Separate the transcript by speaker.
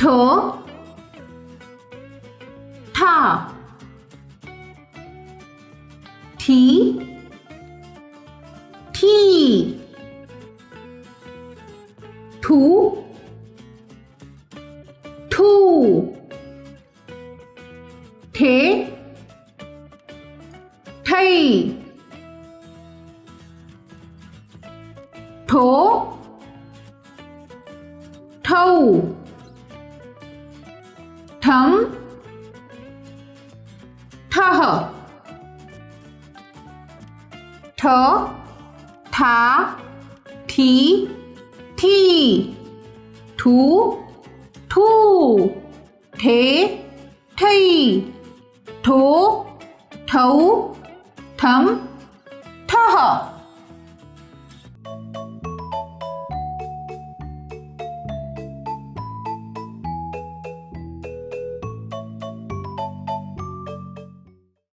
Speaker 1: ठो ठा ठी ठी ठू ठू ठे ठई ठो ठौ ठम ठह ठ ठा ठी ठी ठू ठू ठे ठई ठो ठौ ठम ठह